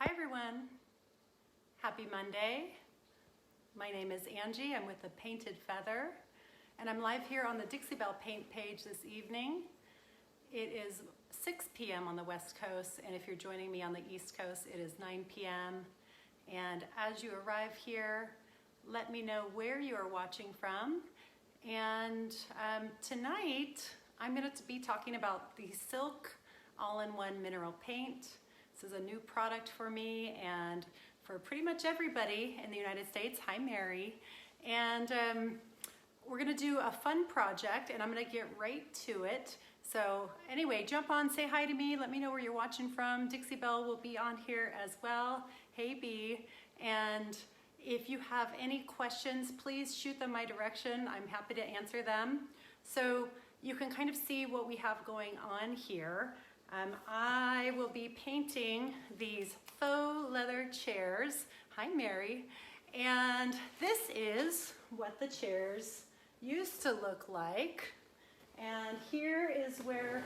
Hi everyone, happy Monday. My name is Angie, I'm with the Painted Feather, and I'm live here on the Dixie Belle paint page this evening. It is 6 p.m. on the West Coast, and if you're joining me on the East Coast, it is 9 p.m. And as you arrive here, let me know where you are watching from. And tonight, I'm going to be talking about the Silk All-in-One Mineral Paint. This is a new product for me and for pretty much everybody in the United States. Hi, Mary. And we're gonna do a fun project and I'm gonna get right to it. So anyway, jump on, say hi to me, let me know where you're watching from. Dixie Belle will be on here as well. Hey, B. And if you have any questions, please shoot them my direction. I'm happy to answer them. So you can kind of see what we have going on here. I will be painting these faux leather chairs. Hi, Mary. And this is what the chairs used to look like. And here is where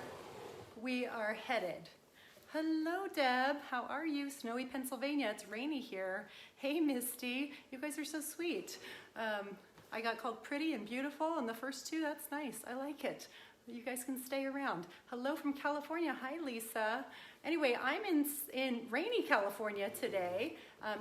we are headed. Hello, Deb. How are you? Snowy Pennsylvania. It's rainy here. Hey, Misty. You guys are so sweet. I got called pretty and beautiful in the first two. That's nice. I like it. You guys can stay around. Hello from California. Hi, Lisa. Anyway, I'm in rainy California today,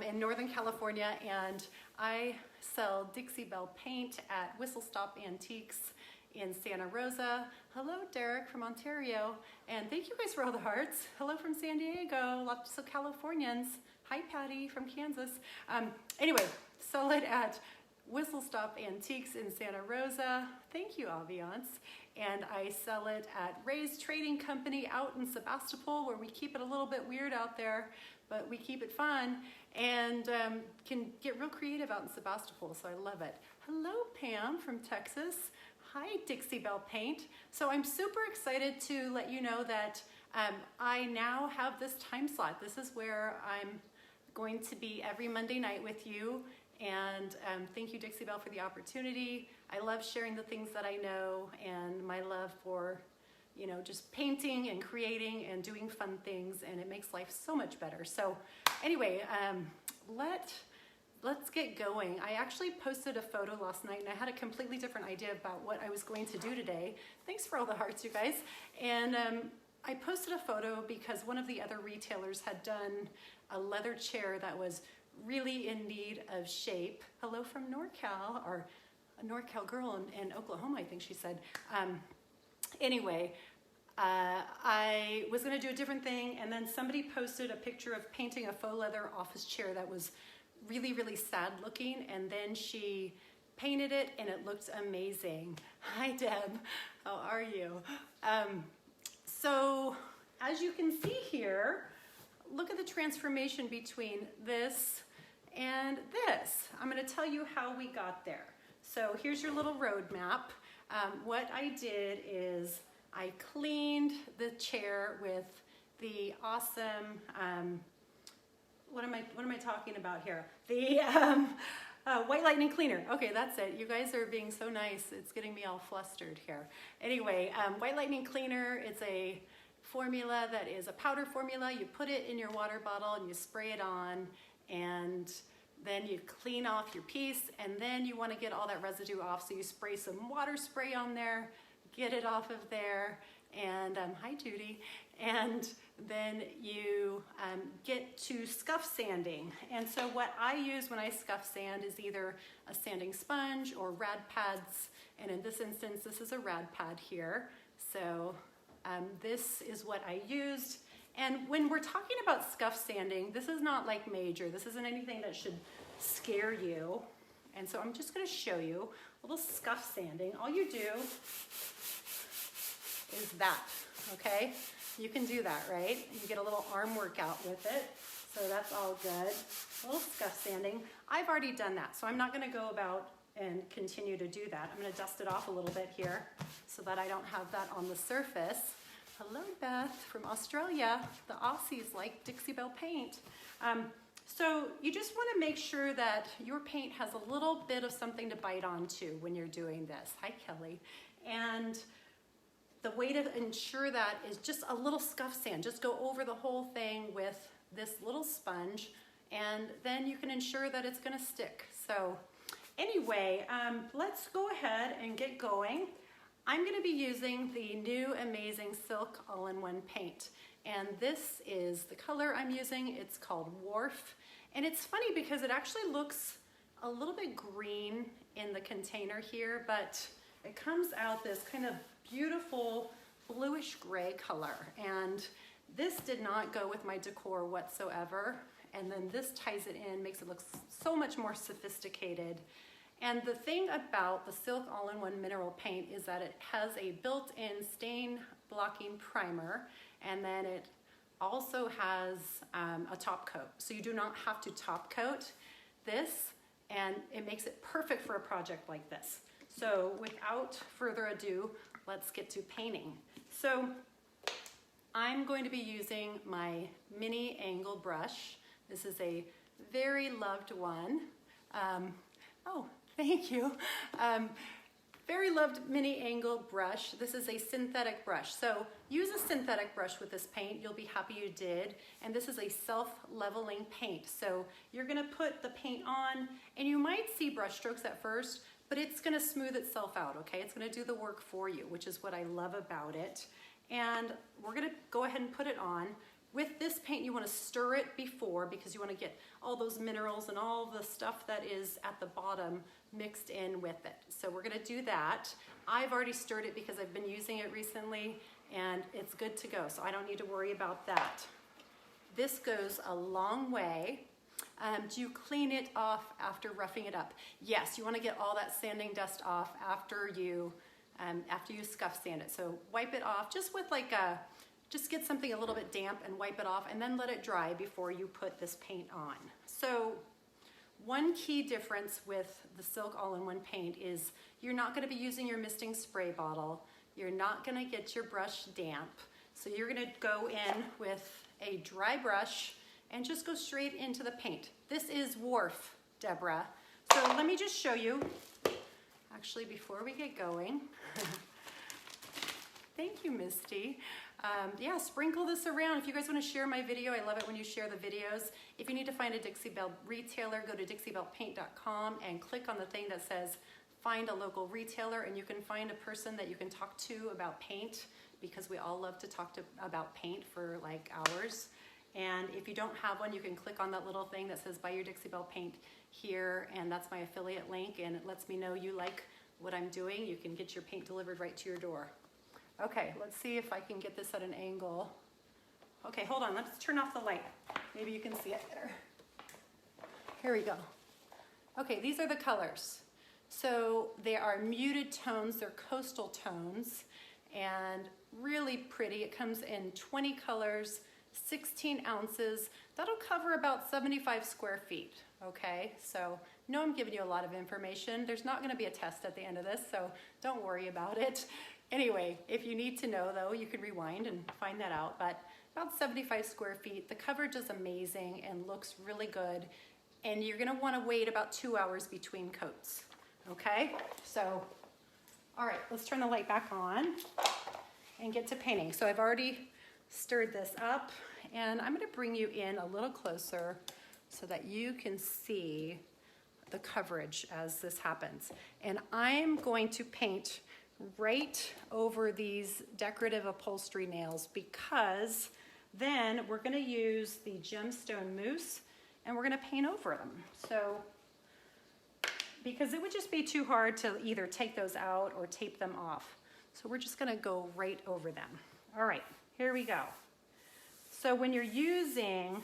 in Northern California, and I sell Dixie Belle paint at Whistle Stop Antiques in Santa Rosa. Hello, Derek from Ontario, and thank you guys for all the hearts. Hello from San Diego, lots of Californians. Hi, Patty from Kansas. Anyway, sell it at Whistle Stop Antiques in Santa Rosa. Thank you, Aviance. And I sell it at Ray's Trading Company out in Sebastopol, where we keep it a little bit weird out there, but we keep it fun and can get real creative out in Sebastopol, so I love it. Hello, Pam from Texas. Hi, Dixie Belle Paint. So I'm super excited to let you know that I now have this time slot. This is where I'm going to be every Monday night with you. And thank you, Dixie Belle, for the opportunity. I love sharing the things that I know and my love for, you know, just painting and creating and doing fun things, and it makes life so much better. So anyway, let's get going. I actually posted a photo last night and I had a completely different idea about what I was going to do today. Thanks for all the hearts, you guys. And I posted a photo because one of the other retailers had done a leather chair that was really in need of shape. Hello from NorCal, or a NorCal girl in Oklahoma, I think she said. Anyway, I was gonna do a different thing, and then somebody posted a picture of painting a faux leather office chair that was really, really sad looking, and then she painted it and it looked amazing. Hi, Deb, how are you? So as you can see here, look at the transformation between this and this. I'm going to tell you how we got there. So here's your little roadmap. What I did is I cleaned the chair with the awesome, what am I talking about here? The White Lightning Cleaner. Okay, that's it. You guys are being so nice. It's getting me all flustered here. Anyway, White Lightning Cleaner, it's a formula that is a powder formula. You put it in your water bottle and you spray it on, and then you clean off your piece, and then you want to get all that residue off, so you spray some water spray on there, get it off of there, and hi, Judy, and then you get to scuff sanding. And so what I use when I scuff sand is either a sanding sponge or rad pads, and in this instance this is a rad pad here. So this is what I used. And when we're talking about scuff sanding, this is not like major. This isn't anything that should scare you. And so I'm just gonna show you a little scuff sanding. All you do is that, okay? You can do that, right? You get a little arm workout with it. So that's all good. A little scuff sanding. I've already done that, so I'm not gonna go about and continue to do that. I'm gonna dust it off a little bit here so that I don't have that on the surface. Hello, Beth from Australia. The Aussies like Dixie Belle paint. So you just wanna make sure that your paint has a little bit of something to bite onto when you're doing this. Hi, Kelly. And the way to ensure that is just a little scuff sand. Just go over the whole thing with this little sponge, and then you can ensure that it's gonna stick. So anyway, let's go ahead and get going. I'm gonna be using the new amazing Silk All-in-One paint. And this is the color I'm using. It's called Wharf. And it's funny because it actually looks a little bit green in the container here, but it comes out this kind of beautiful bluish gray color. And this did not go with my decor whatsoever. And then this ties it in, makes it look so much more sophisticated. And the thing about the Silk All-in-One mineral paint is that it has a built-in stain blocking primer, and then it also has a top coat. So you do not have to top coat this, and it makes it perfect for a project like this. So without further ado, let's get to painting. So I'm going to be using my mini angle brush. This is a very loved one. Oh, thank you. Very loved mini angle brush. This is a synthetic brush. So use a synthetic brush with this paint. You'll be happy you did. And this is a self-leveling paint. So you're gonna put the paint on, and you might see brush strokes at first, but it's gonna smooth itself out, okay? It's gonna do the work for you, which is what I love about it. And we're gonna go ahead and put it on. With this paint, you wanna stir it before, because you wanna get all those minerals and all the stuff that is at the bottom mixed in with it. So we're gonna do that. I've already stirred it because I've been using it recently, and it's good to go, so I don't need to worry about that. This goes a long way. Do you clean it off after roughing it up? Yes, you wanna get all that sanding dust off after you scuff sand it. So wipe it off just with like just get something a little bit damp and wipe it off, and then let it dry before you put this paint on. So one key difference with the Silk All-in-One paint is you're not gonna be using your misting spray bottle. You're not gonna get your brush damp. So you're gonna go in with a dry brush and just go straight into the paint. This is Wharf, Deborah. So let me just show you, actually before we get going. Thank you, Misty. Yeah, sprinkle this around. If you guys want to share my video, I love it when you share the videos. If you need to find a Dixie Belle retailer, go to dixiebellepaint.com and click on the thing that says find a local retailer, and you can find a person that you can talk to about paint, because we all love to talk about paint for like hours. And if you don't have one, you can click on that little thing that says buy your Dixie Belle paint here, and that's my affiliate link, and it lets me know you like what I'm doing. You can get your paint delivered right to your door. Okay, let's see if I can get this at an angle. Okay, hold on, let's turn off the light. Maybe you can see it better. Here we go. Okay, these are the colors. So they are muted tones, they're coastal tones, and really pretty. It comes in 20 colors, 16 ounces. That'll cover about 75 square feet, okay? So no, I'm giving you a lot of information. There's not gonna be a test at the end of this, so don't worry about it. Anyway, if you need to know though, you can rewind and find that out, but about 75 square feet. The coverage is amazing and looks really good. And you're gonna wanna wait about 2 hours between coats, okay? So, all right, let's turn the light back on and get to painting. So I've already stirred this up, and I'm gonna bring you in a little closer so that you can see the coverage as this happens. And I'm going to paint right over these decorative upholstery nails, because then we're gonna use the Gemstone Mousse and we're gonna paint over them. So, because it would just be too hard to either take those out or tape them off. So we're just gonna go right over them. All right, here we go. So when you're using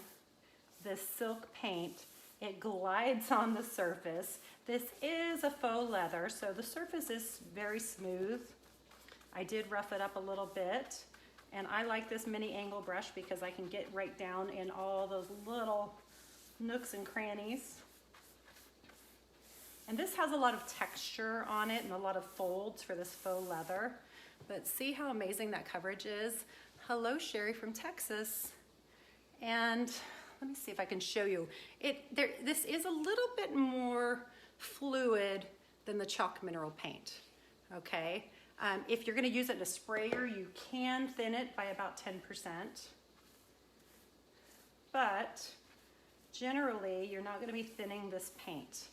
this silk paint, it glides on the surface. This is a faux leather, so the surface is very smooth. I did rough it up a little bit, and I like this mini angle brush because I can get right down in all those little nooks and crannies. And this has a lot of texture on it and a lot of folds for this faux leather. But see how amazing that coverage is? Hello, Sherry from Texas. And let me see if I can show you. This is a little bit more fluid than the chalk mineral paint, okay? If you're going to use it in a sprayer, you can thin it by about 10%. But generally, you're not going to be thinning this paint.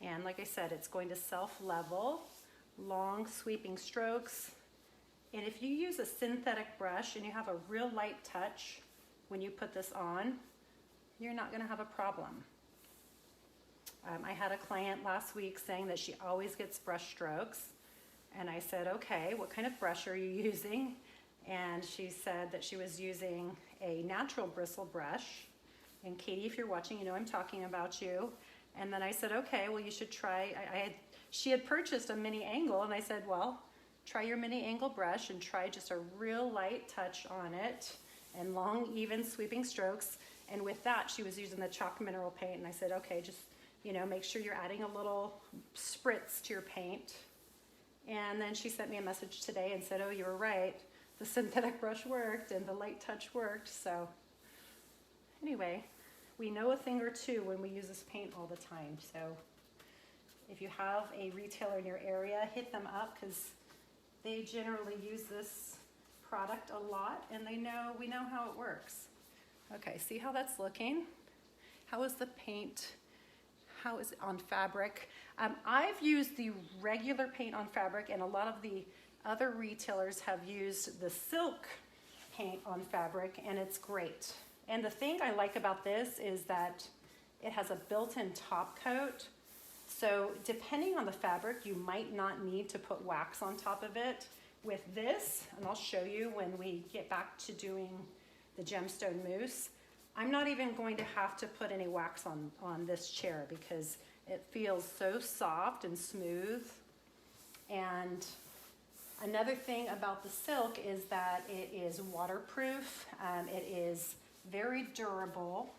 And like I said, it's going to self-level, long sweeping strokes. And if you use a synthetic brush and you have a real light touch when you put this on, you're not going to have a problem. I had a client last week saying that she always gets brush strokes. And I said, okay, what kind of brush are you using? And she said that she was using a natural bristle brush. And Katie, if you're watching, you know I'm talking about you. And then I said, okay, well, you should try. She had purchased a mini angle, and I said, well, try your mini angle brush and try just a real light touch on it and long, even sweeping strokes. And with that, she was using the chalk mineral paint. And I said, okay, just, you know, make sure you're adding a little spritz to your paint. And then she sent me a message today and said, oh, you were right. The synthetic brush worked and the light touch worked. So anyway, we know a thing or two when we use this paint all the time. So if you have a retailer in your area, hit them up because they generally use this product a lot and we know how it works. Okay, see how that's looking? How is the paint? How is it on fabric? I've used the regular paint on fabric, and a lot of the other retailers have used the silk paint on fabric, and it's great. And the thing I like about this is that it has a built-in top coat. So depending on the fabric, you might not need to put wax on top of it. With this, and I'll show you when we get back to doing the Gemstone Mousse, I'm not even going to have to put any wax on this chair because it feels so soft and smooth. And another thing about the silk is that it is waterproof. It is very durable,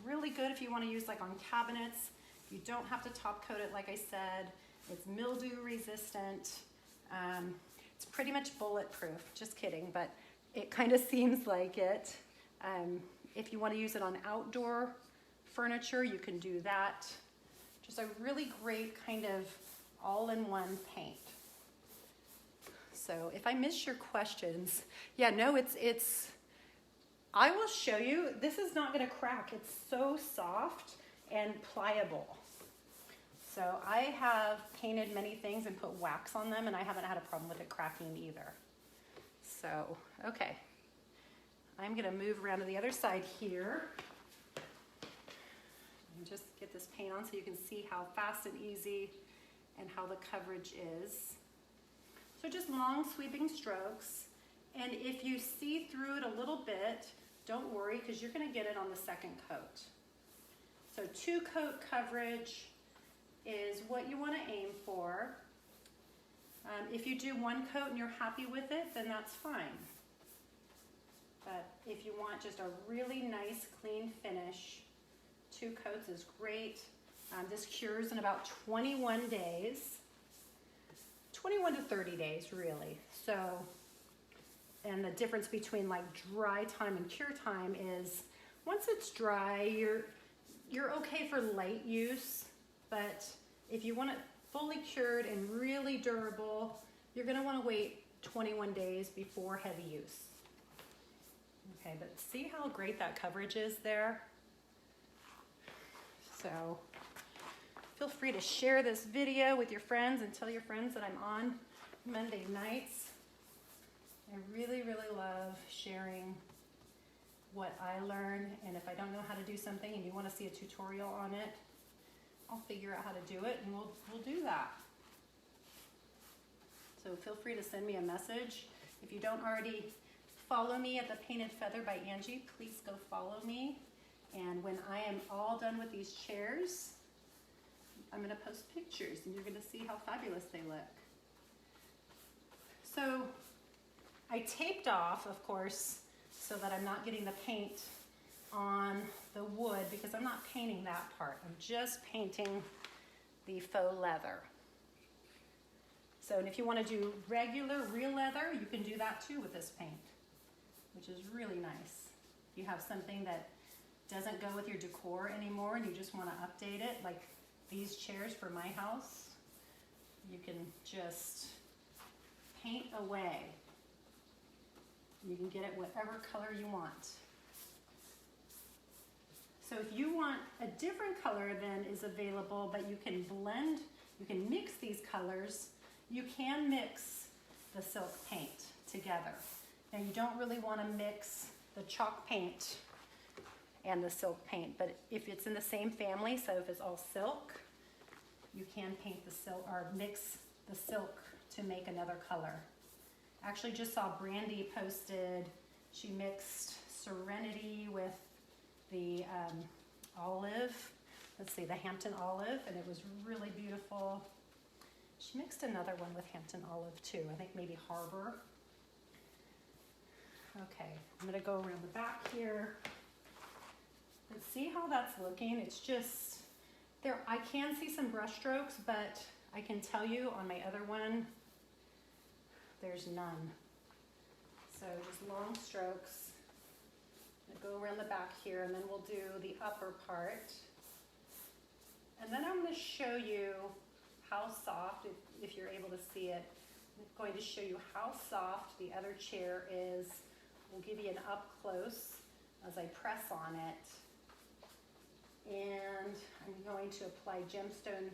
really good if you want to use like on cabinets. You don't have to top coat it like I said. It's mildew resistant. It's pretty much bulletproof, just kidding, but it kind of seems like it. If you want to use it on outdoor furniture, you can do that. Just a really great kind of all-in-one paint. So if I miss your questions, yeah, no, it's, I will show you, this is not gonna crack. It's so soft and pliable. So I have painted many things and put wax on them and I haven't had a problem with it cracking either. So, okay. I'm gonna move around to the other side here and just get this paint on so you can see how fast and easy and how the coverage is. So just long sweeping strokes. And if you see through it a little bit, don't worry because you're gonna get it on the second coat. So 2-coat coverage is what you wanna aim for. If you do 1 coat and you're happy with it, then that's fine. But if you want just a really nice clean finish, 2 coats is great. This cures in about 21 days. 21 to 30 days really. So, and the difference between like dry time and cure time is once it's dry, you're okay for light use, but if you want it fully cured and really durable, you're gonna wanna wait 21 days before heavy use. Okay, but see how great that coverage is there? So feel free to share this video with your friends and tell your friends that I'm on Monday nights. I really, really love sharing what I learn, and if I don't know how to do something and you want to see a tutorial on it, I'll figure out how to do it and we'll do that. So feel free to send me a message. If you don't already follow me at the Painted Feather by Angie, please go follow me. And when I am all done with these chairs, I'm gonna post pictures and you're gonna see how fabulous they look. So I taped off, of course, so that I'm not getting the paint on the wood because I'm not painting that part. I'm just painting the faux leather. So, and if you want to do regular real leather, you can do that too with this paint, which is really nice. If you have something that doesn't go with your decor anymore and you just want to update it, like these chairs for my house, you can just paint away. You can get it whatever color you want. So if you want a different color than is available, but you can blend, you can mix these colors, you can mix the silk paint together. Now you don't really want to mix the chalk paint and the silk paint, but if it's in the same family, so if it's all silk, you can paint the silk or mix the silk to make another color. Actually just saw Brandy posted, she mixed Serenity with the olive, let's see, the Hampton olive, and it was really beautiful. She mixed another one with Hampton olive too, I think maybe Harbor. Okay, I'm gonna go around the back here. Let's see how that's looking. It's just, there, I can see some brush strokes, but I can tell you on my other one, there's none. So just long strokes. I'll go around the back here and then we'll do the upper part. And then I'm gonna show you how soft, if you're able to see it, I'm going to show you how soft the other chair is. We'll give you an up close as I press on it. And I'm going to apply Gemstone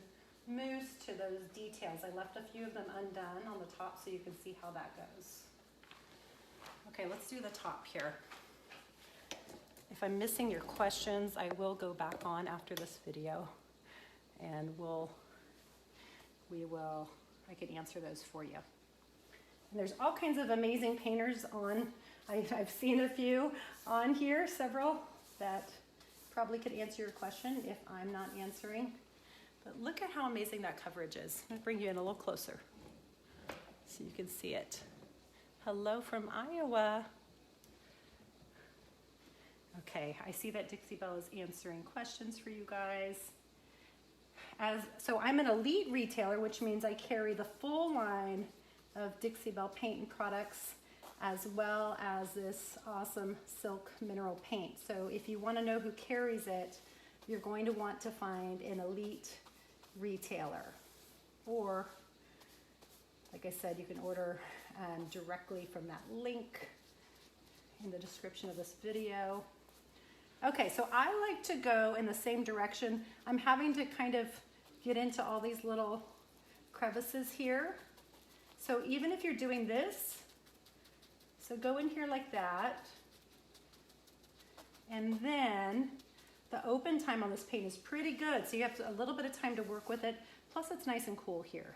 Mousse to those details. I left a few of them undone on the top so you can see how that goes. Okay, let's do the top here. If I'm missing your questions, I will go back on after this video and I can answer those for you. And there's all kinds of amazing painters on. I've seen a few on here, several that probably could answer your question if I'm not answering. But look at how amazing that coverage is. I'm gonna bring you in a little closer so you can see it. Hello from Iowa. Okay, I see that Dixie Belle is answering questions for you guys. So I'm an elite retailer, which means I carry the full line of Dixie Belle paint and products, as well as this awesome silk mineral paint. So if you want to know who carries it, you're going to want to find an elite retailer. Or, like I said, you can order directly from that link in the description of this video. Okay, so I like to go in the same direction. I'm having to kind of get into all these little crevices here. So even if you're doing this, so go in here like that. And then the open time on this paint is pretty good. So you have a little bit of time to work with it. Plus it's nice and cool here.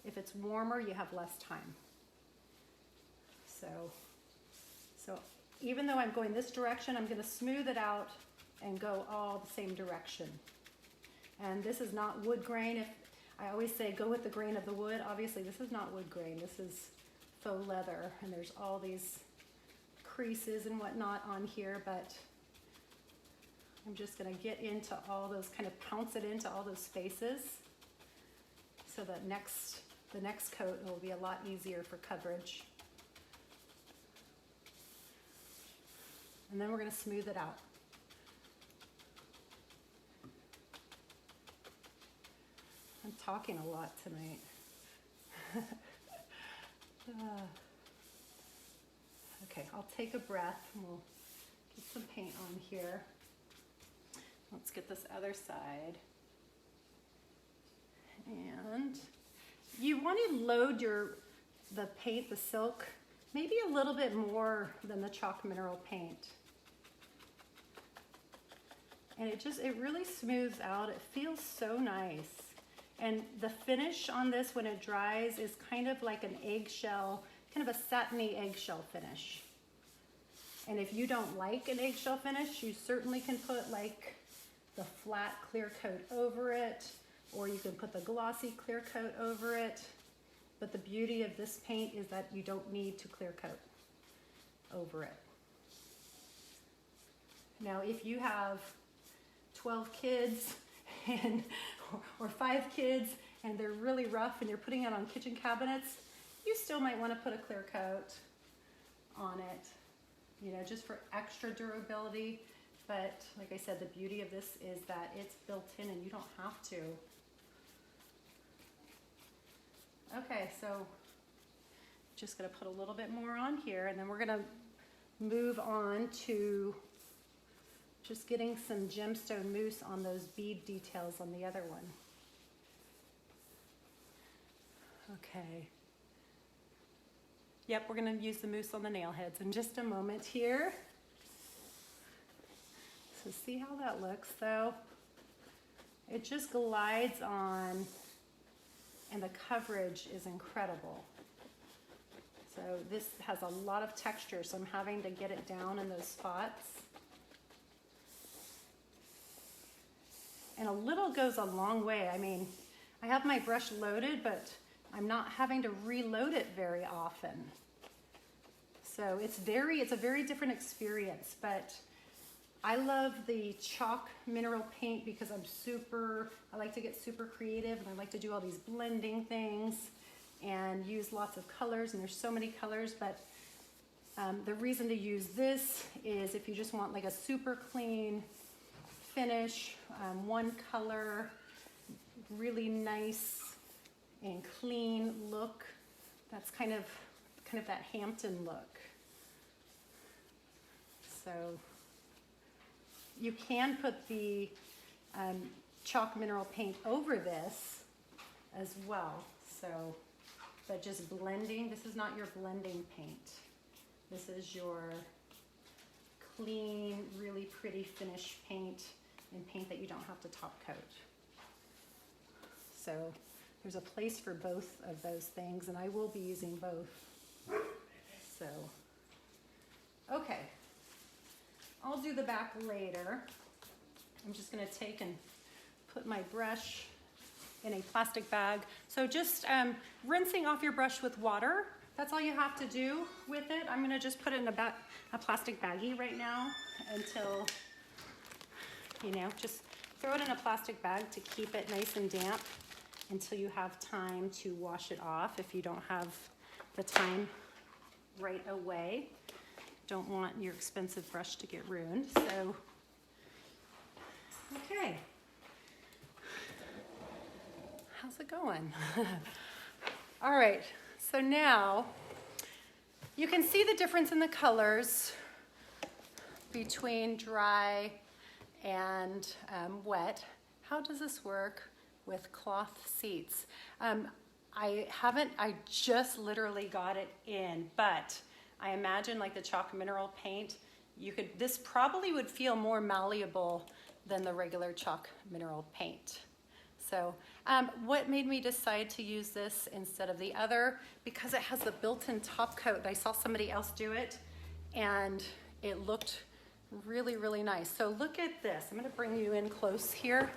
If it's warmer, you have less time. So even though I'm going this direction, I'm going to smooth it out and go all the same direction. And this is not wood grain. I always say go with the grain of the wood. Obviously this is not wood grain. This is faux leather, and there's all these creases and whatnot on here, but I'm just going to get into all those, kind of pounce it into all those spaces so that the next coat will be a lot easier for coverage. And then we're going to smooth it out. I'm talking a lot tonight. Okay, I'll take a breath and we'll get some paint on here. Let's get this other side. And you want to load the paint, the silk, maybe a little bit more than the chalk mineral paint. And it really smooths out. It feels so nice. And the finish on this when it dries is kind of like an eggshell, kind of a satiny eggshell finish. And if you don't like an eggshell finish, you certainly can put like the flat clear coat over it, or you can put the glossy clear coat over it. But the beauty of this paint is that you don't need to clear coat over it. Now, if you have 12 kids or 5 kids and they're really rough and you're putting it on kitchen cabinets, you still might want to put a clear coat on it, you know, just for extra durability. But like I said, the beauty of this is that it's built in and you don't have to. Okay, so Just gonna put a little bit more on here, and then we're gonna move on to just getting some gemstone mousse on those bead details on the other one. Okay. Yep, we're gonna use the mousse on the nail heads in just a moment here. So see how that looks though? It just glides on, and the coverage is incredible. So this has a lot of texture, so I'm having to get it down in those spots. And a little goes a long way. I mean, I have my brush loaded, but I'm not having to reload it very often. So it's a very different experience, but I love the chalk mineral paint because I like to get super creative, and I like to do all these blending things and use lots of colors, and there's so many colors, but the reason to use this is if you just want like a super clean finish, one color, really nice and clean look. That's kind of that Hampton look. So you can put the chalk mineral paint over this as well. So, but just blending, this is not your blending paint. This is your clean, really pretty finish paint, and paint that you don't have to top coat. So there's a place for both of those things, and I will be using both. So, okay. I'll do the back later. I'm just gonna take and put my brush in a plastic bag. So just rinsing off your brush with water. That's all you have to do with it. I'm gonna just put it in a plastic baggie right now until, just throw it in a plastic bag to keep it nice and damp until you have time to wash it off if you don't have the time right away. Don't want your expensive brush to get ruined. So, okay. How's it going? All right, so now you can see the difference in the colors between dry and wet. How does this work with cloth seats? I just literally got it in, but I imagine like the chalk mineral paint, this probably would feel more malleable than the regular chalk mineral paint. So what made me decide to use this instead of the other? Because it has the built-in top coat. I saw somebody else do it, and it looked really, really nice. So look at this. I'm gonna bring you in close here.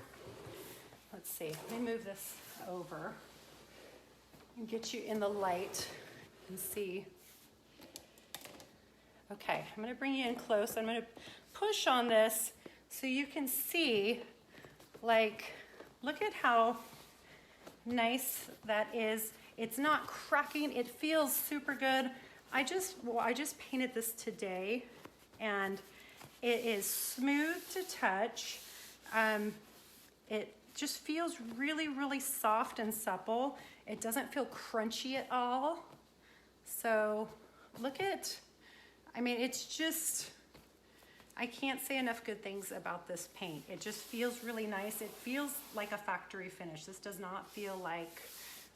Let's see, let me move this over and get you in the light and see. Okay, I'm gonna bring you in close. I'm gonna push on this so you can see, like, look at how nice that is. It's not cracking, it feels super good. I just painted this today, and it is smooth to touch. It just feels really, really soft and supple. It doesn't feel crunchy at all. So look at, it's just, I can't say enough good things about this paint. It just feels really nice. It feels like a factory finish. This does not feel like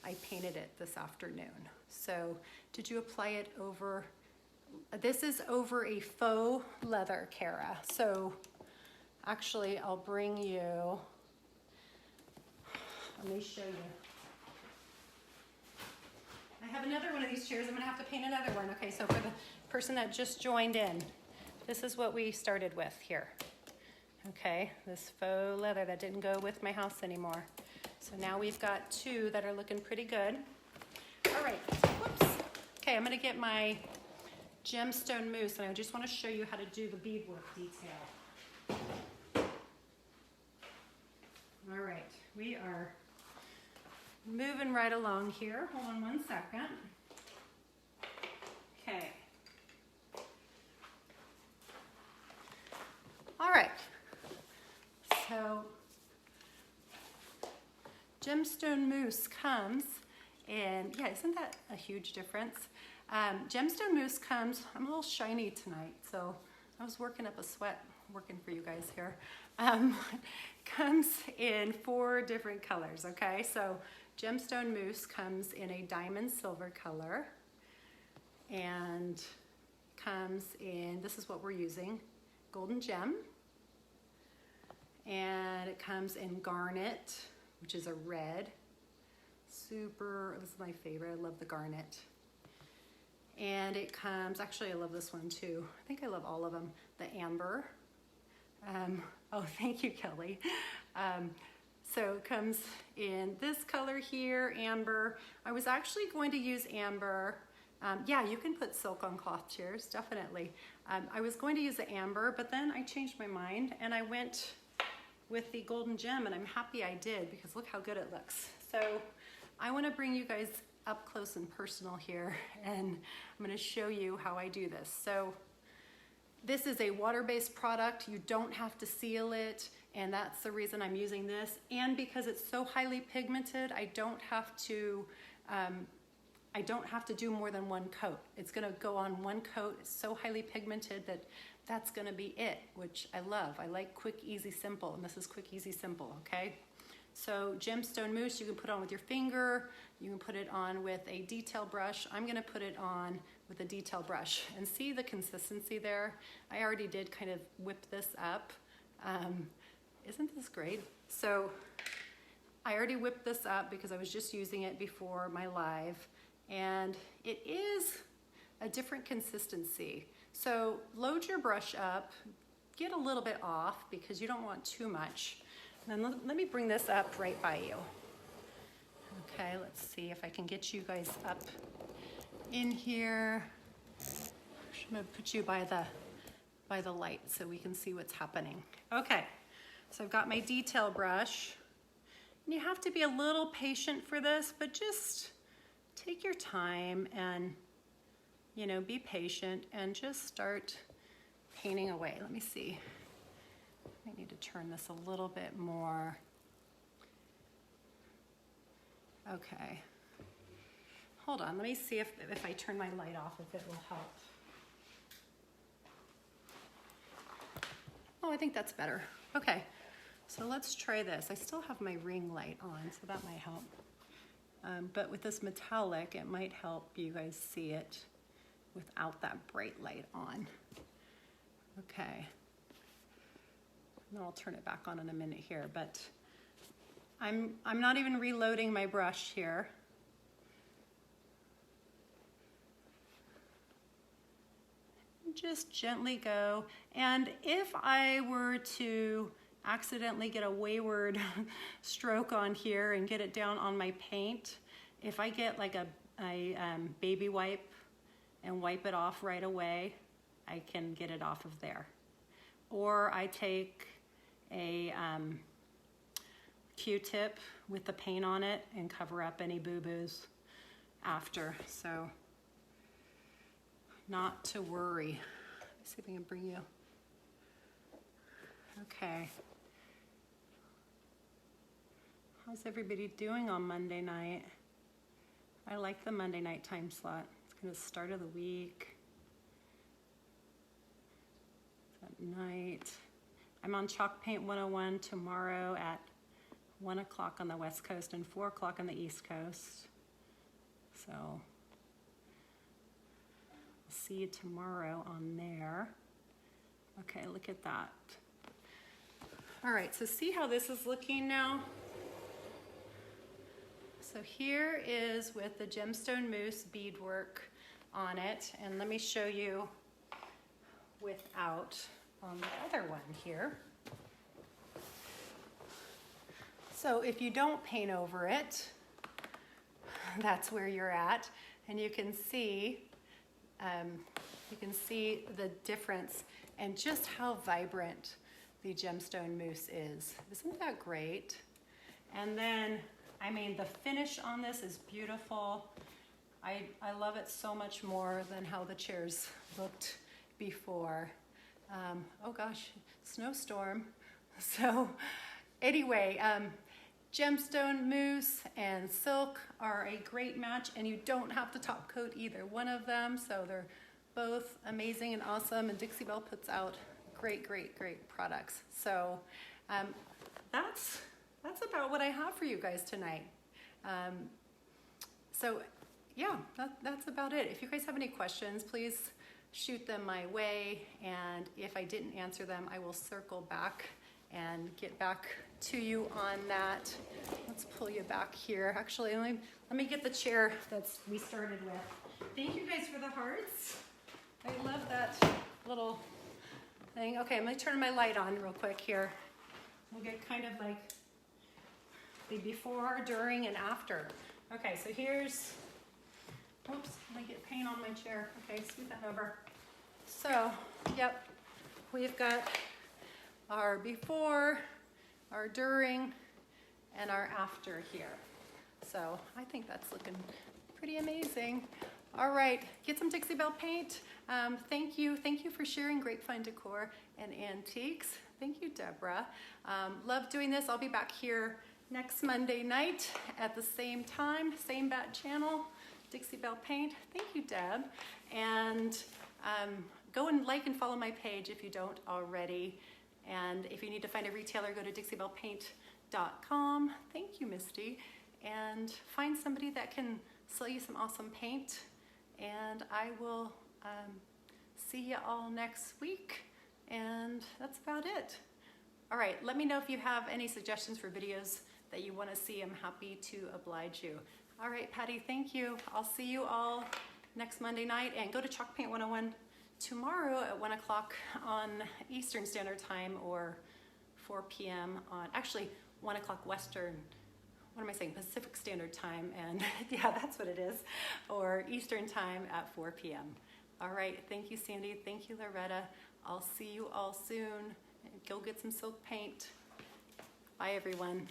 I painted it this afternoon. So did you apply it over, this is over a faux leather, Cara. So actually I'll bring you, let me show you. I have another one of these chairs. I'm gonna have to paint another one. Okay, so for the person that just joined in, this is what we started with here. Okay, this faux leather that didn't go with my house anymore. So now we've got two that are looking pretty good. All right, whoops. Okay, I'm gonna get my Gemstone Mousse, and I just wanna show you how to do the beadwork detail. All right, we are moving right along here. Hold on one second. Okay. All right. So Gemstone Mousse comes in, isn't that a huge difference? Gemstone Mousse comes, I'm a little shiny tonight, so I was working up a sweat working for you guys here. Comes in 4 different colors, okay? So Gemstone Mousse comes in a diamond silver color, and comes in, this is what we're using, golden gem, and it comes in garnet, which is a red. This is my favorite, I love the garnet. And it comes, actually I love this one too. I think I love all of them. The amber. Oh, thank you, Kelly. So it comes in this color here, amber. I was actually going to use amber. Yeah, you can put silk on cloth chairs, definitely. I was going to use the amber, but then I changed my mind and I went with the golden gem, and I'm happy I did because look how good it looks. So I want to bring you guys up close and personal here, and I'm going to show you how I do this. So this is a water-based product. You don't have to seal it, and that's the reason I'm using this. And because it's so highly pigmented, I don't have to do more than 1 coat. It's going to go on 1 coat. It's so highly pigmented that that's going to be it, which I love. I like quick, easy, simple, and this is quick, easy, simple, okay? So Gemstone Mousse you can put on with your finger, you can put it on with a detail brush. I'm gonna put it on with a detail brush, and see the consistency there? I already did kind of whip this up. Isn't this great? So I already whipped this up because I was just using it before my live, and it is a different consistency. So load your brush up, get a little bit off because you don't want too much. And then let me bring this up right by you. Okay, let's see if I can get you guys up in here. I'm gonna put you by the light so we can see what's happening. Okay, so I've got my detail brush. And you have to be a little patient for this, but just take your time and, you know, be patient and just start painting away. Let me see. I need to turn this a little bit more. Okay. Hold on, let me see if I turn my light off, if it will help. Oh, I think that's better. Okay, so let's try this. I still have my ring light on, so that might help. But with this metallic, it might help you guys see it without that bright light on. Okay. And I'll turn it back on in a minute here, but I'm not even reloading my brush here. Just gently go, and if I were to accidentally get a wayward stroke on here and get it down on my paint, if I get like a baby wipe and wipe it off right away, I can get it off of there. Or I take a Q-tip with the paint on it and cover up any boo-boos after. So not to worry. Let's see if I can bring you. Okay. How's everybody doing on Monday night? I like the Monday night time slot. It's kind of start of the week. It's at night. I'm on Chalk Paint 101 tomorrow at 1 o'clock on the West Coast and 4 o'clock on the East Coast. So I'll see you tomorrow on there. Okay, look at that. All right, so see how this is looking now? So here is with the Gemstone Mousse beadwork on it, and let me show you without on the other one here. So if you don't paint over it, that's where you're at, and you can see the difference and just how vibrant the Gemstone Mousse is. Isn't that great? And then, I mean, the finish on this is beautiful. I love it so much more than how the chairs looked before. Oh gosh, snowstorm. So anyway, Gemstone Mousse and Silk are a great match, and you don't have to top coat either one of them, so they're both amazing and awesome, and Dixie Belle puts out great products. So that's about what I have for you guys tonight. So yeah, that's about it. If you guys have any questions, please shoot them my way, and if I didn't answer them, I will circle back and get back to you on that. Let's pull you back here. Actually, let me get the chair that we started with. Thank you guys for the hearts. I love that little thing. Okay, I'm gonna turn my light on real quick here. We'll get kind of like the before, during, and after. Okay, so here's, oops, I get paint on my chair. Okay, scoot that over. So, yep, we've got our before, our during, and our after here. So I think that's looking pretty amazing. All right, get some Dixie Belle paint. Thank you for sharing great fun decor and antiques. Thank you, Deborah. Love doing this. I'll be back here next Monday night at the same time, same bat channel, Dixie Belle Paint. Thank you, Deb. And go and like and follow my page if you don't already. And if you need to find a retailer, go to dixiebellepaint.com. Thank you, Misty. And find somebody that can sell you some awesome paint. And I will see you all next week. And that's about it. All right, let me know if you have any suggestions for videos that you want to see. I'm happy to oblige you. All right, Patty, thank you. I'll see you all next Monday night, and go to Chalk Paint 101 tomorrow at 1 o'clock on Eastern Standard Time, or 4 p.m. on, actually 1 o'clock Western, what am I saying, Pacific Standard Time, and yeah, that's what it is, or Eastern Time at 4 p.m. All right, thank you, Sandy. Thank you, Loretta. I'll see you all soon. Go get some silk paint. Bye, everyone.